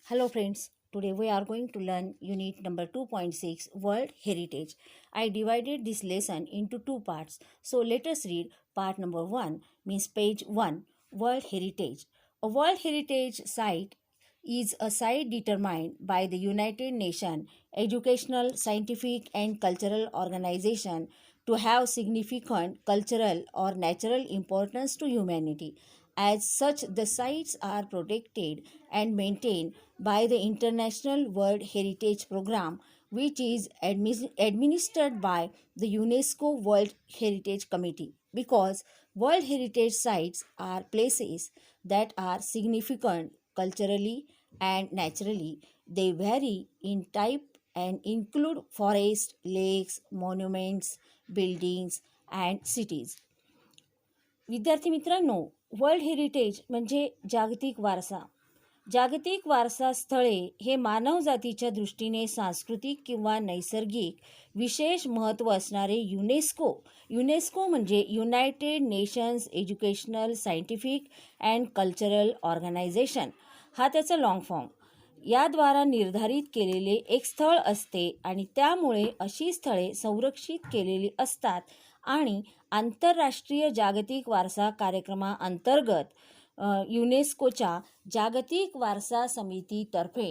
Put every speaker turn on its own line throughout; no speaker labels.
Hello friends, today we are going to learn unit number 2.6 World Heritage. I divided this lesson into two parts. So let us read part number 1 means page 1 World Heritage. A World Heritage Site is a site determined by the United Nations Educational, Scientific and Cultural Organization to have significant cultural or natural importance to humanity. As such, the sites are protected and maintained by the International World Heritage Program, which is administered by the UNESCO World Heritage Committee. Because World Heritage sites are places that are significant culturally and naturally, they vary in type and include forests, lakes, monuments, buildings, and cities. विद्यार्थी मित्रांनो, world heritage म्हणजे जागतिक वारसा. जागतिक वारसा स्थळे हे मानवजातीच्या दृष्टीने सांस्कृतिक किंवा नैसर्गिक विशेष महत्त्व असणारे युनेस्को म्हणजे United nations educational, scientific and cultural organisation हा त्याचा लॉंग फॉर्म याद्वारा निर्धारित केलेले एक स्थळ असते आणि त्यामुळे अशी स्थळे संरक्षित केलेली असतात आणि आंतरराष्ट्रीय जागतिक वारसा कार्यक्रमाअंतर्गत युनेस्कोच्या जागतिक वारसा समितीतर्फे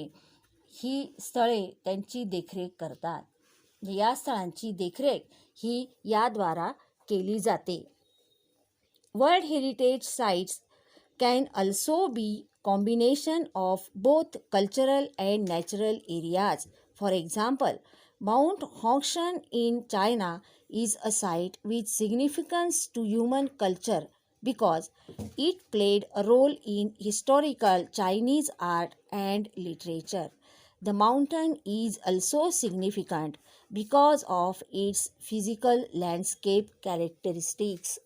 ही स्थळे त्यांची देखरेख करतात. या स्थळांची देखरेख ही याद्वारा केली जाते. World heritage sites can also be combination of both cultural and natural areas. For example, Mount Hongshan in China is a site with significance to human culture because it played a role in historical Chinese art and literature. The mountain is also significant because of its physical landscape characteristics.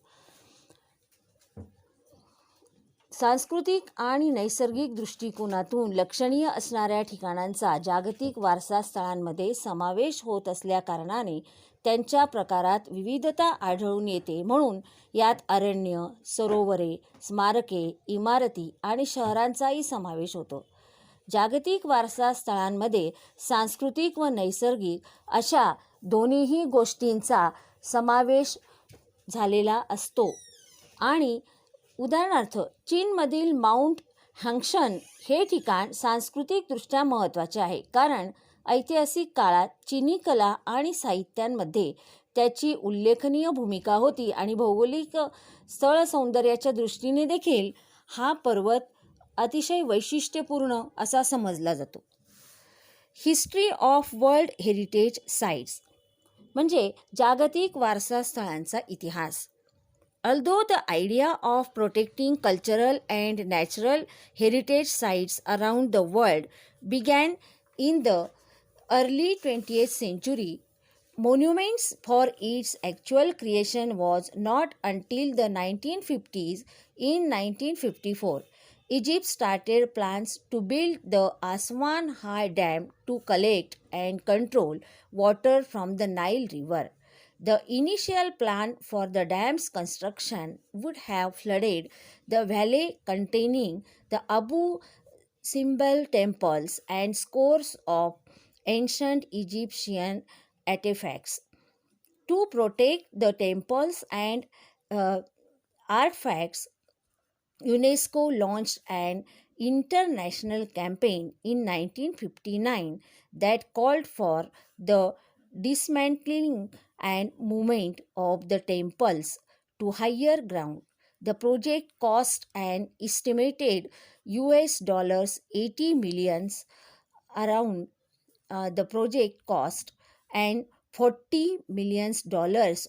सांस्कृतिक आणि नैसर्गिक दृष्टिकोनातून लक्षणीय असणाऱ्या ठिकाणांचा जागतिक वारसा स्थळांमध्ये समावेश होत असल्याकारणाने त्यांच्या प्रकारात विविधता आढळून येते. म्हणून यात अरण्य, सरोवरे, स्मारके, इमारती आणि शहरांचाही समावेश होतो. जागतिक वारसा स्थळांमध्ये सांस्कृतिक व नैसर्गिक अशा दोन्हीही गोष्टींचा समावेश झालेला असतो. आणि उदाहरणार्थ चीनमधील माउंट हँगशन हे ठिकाण सांस्कृतिकदृष्ट्या महत्त्वाचे आहे, कारण ऐतिहासिक काळात चीनी कला आणि साहित्यांमध्ये त्याची उल्लेखनीय भूमिका होती आणि भौगोलिक स्थळ सौंदर्याच्या दृष्टीने देखील हा पर्वत अतिशय वैशिष्ट्यपूर्ण असा समजला जातो. History of world heritage sites म्हणजे जागतिक वारसा स्थळांचा इतिहास. Although the idea of protecting cultural and natural heritage sites around the world began in the early 20th century, monuments for its actual creation was not until the 1950s. In 1954, Egypt started plans to build the Aswan High Dam to collect and control water from the Nile River. The initial plan for the dam's construction would have flooded the valley containing the Abu Simbel temples and scores of ancient Egyptian artifacts. To protect the temples and artifacts, UNESCO launched an international campaign in 1959 that called for the dismantling and movement of the temples to higher ground. The project cost an estimated $80 million around the project cost, and $40 million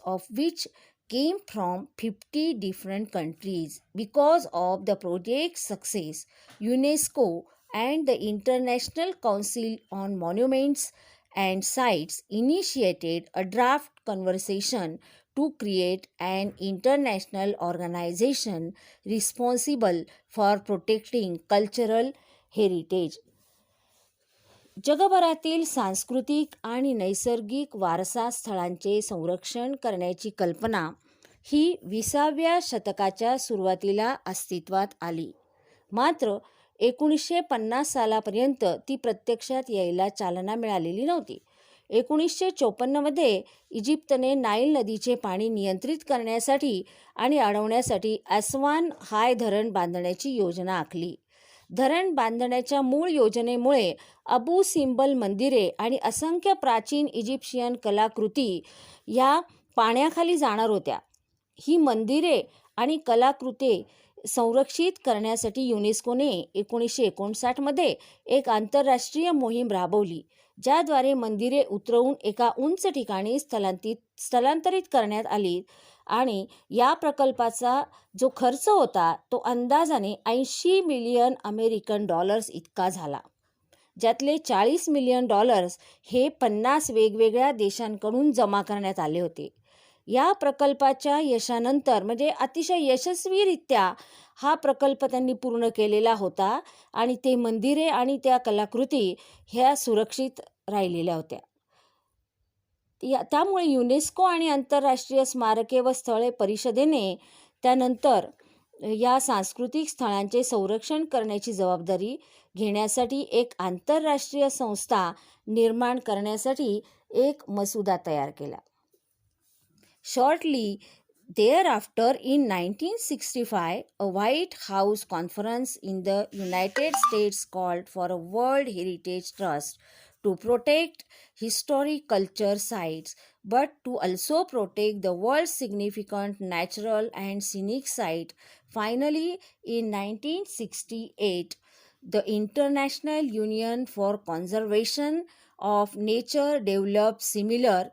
of which came from 50 different countries. Because of the project's success, UNESCO and the International Council on Monuments and Sites initiated a draft conversation to create an international organization responsible for protecting cultural heritage. जगभरातील सांस्कृतिक आणि नैसर्गिक वारसा स्थळांचे संरक्षण करण्याची कल्पना ही 20व्या शतकाच्या सुरुवातीला अस्तित्वात आली. मात्र 1950 सालापर्यंत ती प्रत्यक्षात यायला चालना मिळालेली नव्हती. 1954मध्ये इजिप्तने नाईल नदीचे पाणी नियंत्रित करण्यासाठी आणि अडवण्यासाठी ॲस्वान हाय धरण बांधण्याची योजना आखली. धरण बांधण्याच्या मूळ योजनेमुळे अबू सिम्बल मंदिरे आणि असंख्य प्राचीन इजिप्शियन कलाकृती या पाण्याखाली जाणार होत्या. ही मंदिरे आणि कलाकृती संरक्षित करण्यासाठी युनेस्कोने 1959मध्ये एक आंतरराष्ट्रीय मोहीम राबवली, ज्याद्वारे मंदिरे उतरवून एका उंच ठिकाणी स्थलांतरित करण्यात आली आणि या प्रकल्पाचा जो खर्च होता तो अंदाजाने $80 मिलियन अमेरिकन डॉलर्स इतका झाला, ज्यातले $40 मिलियन हे 50 वेगवेगळ्या देशांकडून जमा करण्यात आले होते. या प्रकल्पाच्या यशानंतर म्हणजे अतिशय यशस्वीरित्या हा प्रकल्प त्यांनी पूर्ण केलेला होता आणि ते मंदिरे आणि त्या कलाकृती ह्या सुरक्षित राहिलेल्या होत्या. त्यामुळे युनेस्को आणि आंतरराष्ट्रीय स्मारके व स्थळे परिषदेने त्यानंतर या सांस्कृतिक स्थळांचे संरक्षण करण्याची जबाबदारी घेण्यासाठी एक आंतरराष्ट्रीय संस्था निर्माण करण्यासाठी एक मसुदा तयार केला. Shortly thereafter, in 1965, a White House conference in the United States called for a World Heritage Trust to protect historic culture sites, but to also protect the world's significant natural and scenic site. Finally, in 1968, the International Union for Conservation of Nature developed similar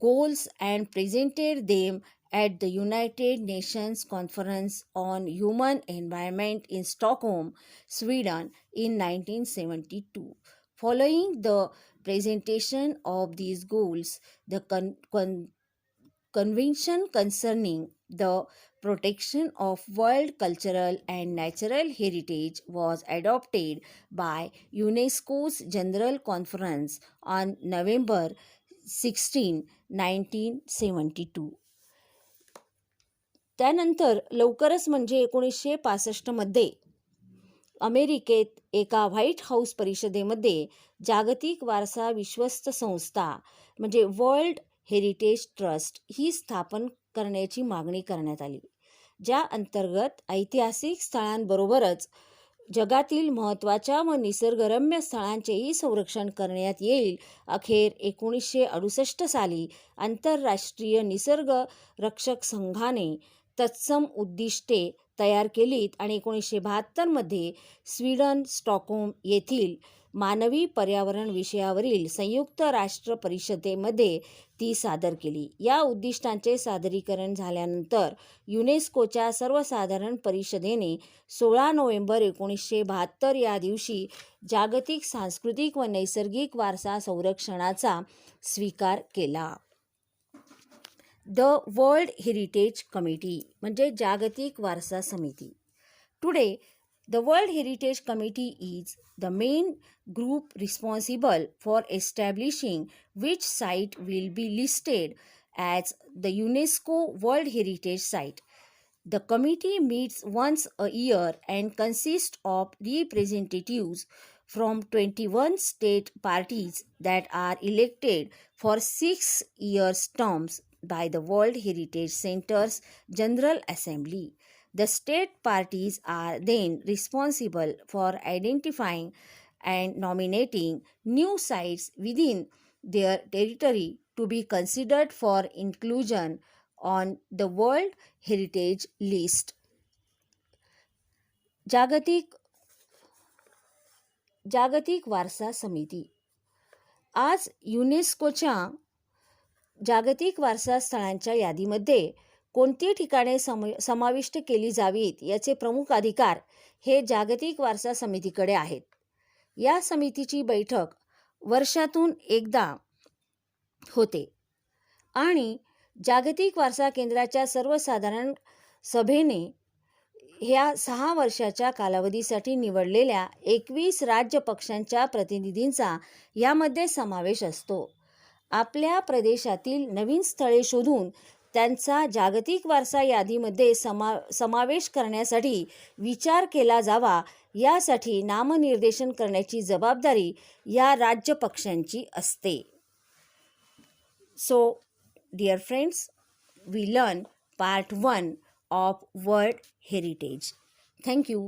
goals and presented them at the United Nations Conference on Human Environment in Stockholm, Sweden in 1972. Following the presentation of these goals, the Convention concerning the protection of world cultural and natural heritage was adopted by UNESCO's General Conference on November 16, 1972. त्यानंतर लवकरच म्हणजे 1965मध्ये अमेरिकेत एका white house परिषदेमध्ये जागतिक वारसा विश्वस्त संस्था म्हणजे वर्ल्ड हेरिटेज ट्रस्ट ही स्थापन करण्याची मागणी करण्यात आली, ज्या अंतर्गत ऐतिहासिक स्थळांबरोबरच जगातील महत्त्वाच्या व निसर्गरम्य स्थळांचेही संरक्षण करण्यात येईल. अखेर 1968 साली आंतरराष्ट्रीय निसर्ग रक्षक संघाने तत्सम उद्दिष्टे तयार केलीत आणि 1972मध्ये स्वीडन स्टॉकहोम येथील मानवी पर्यावरण विषयावरील संयुक्त राष्ट्र परिषदेमध्ये ती सादर केली. या उद्दिष्टांचे सादरीकरण झाल्यानंतर युनेस्कोच्या सर्वसाधारण परिषदेने 16 नोव्हेंबर 1972 या दिवशी जागतिक सांस्कृतिक व नैसर्गिक वारसा संरक्षणाचा स्वीकार केला. द वर्ल्ड हेरिटेज कमिटी म्हणजे जागतिक वारसा समिती. Today the World Heritage Committee is the main group responsible for establishing which site will be listed as the UNESCO World Heritage Site. The committee meets once a year and consists of representatives from 21 state parties that are elected for 6 years terms by the World Heritage Center's General Assembly. The state parties are then responsible for identifying and nominating new sites within their territory to be considered for inclusion on the World Heritage List. जागतिक वारसा समिती आज युनेस्कोच्या जागतिक वारसा स्थळांच्या यादीमध्ये कोणती ठिकाणे समाविष्ट केली जावीत याचे प्रमुख अधिकार हे जागतिक वारसा समितीकडे आहेत. या समितीची बैठक वर्षातून एकदा होते आणि जागतिक वारसा केंद्राच्या सर्वसाधारण सभेने ह्या 6 वर्षाच्या कालावधीसाठी निवडलेल्या 21 राज्य पक्षांच्या प्रतिनिधींचा यामध्ये समावेश असतो. आपल्या प्रदेशातील नवीन स्थळे शोधून त्यांचा जागतिक वारसा यादीमध्ये समावेश करण्यासाठी विचार केला जावा, यासाठी नामनिर्देशन करण्याची जबाबदारी या राज्य पक्षांची असते. So, dear friends, we learn part 1 of World Heritage. Thank you.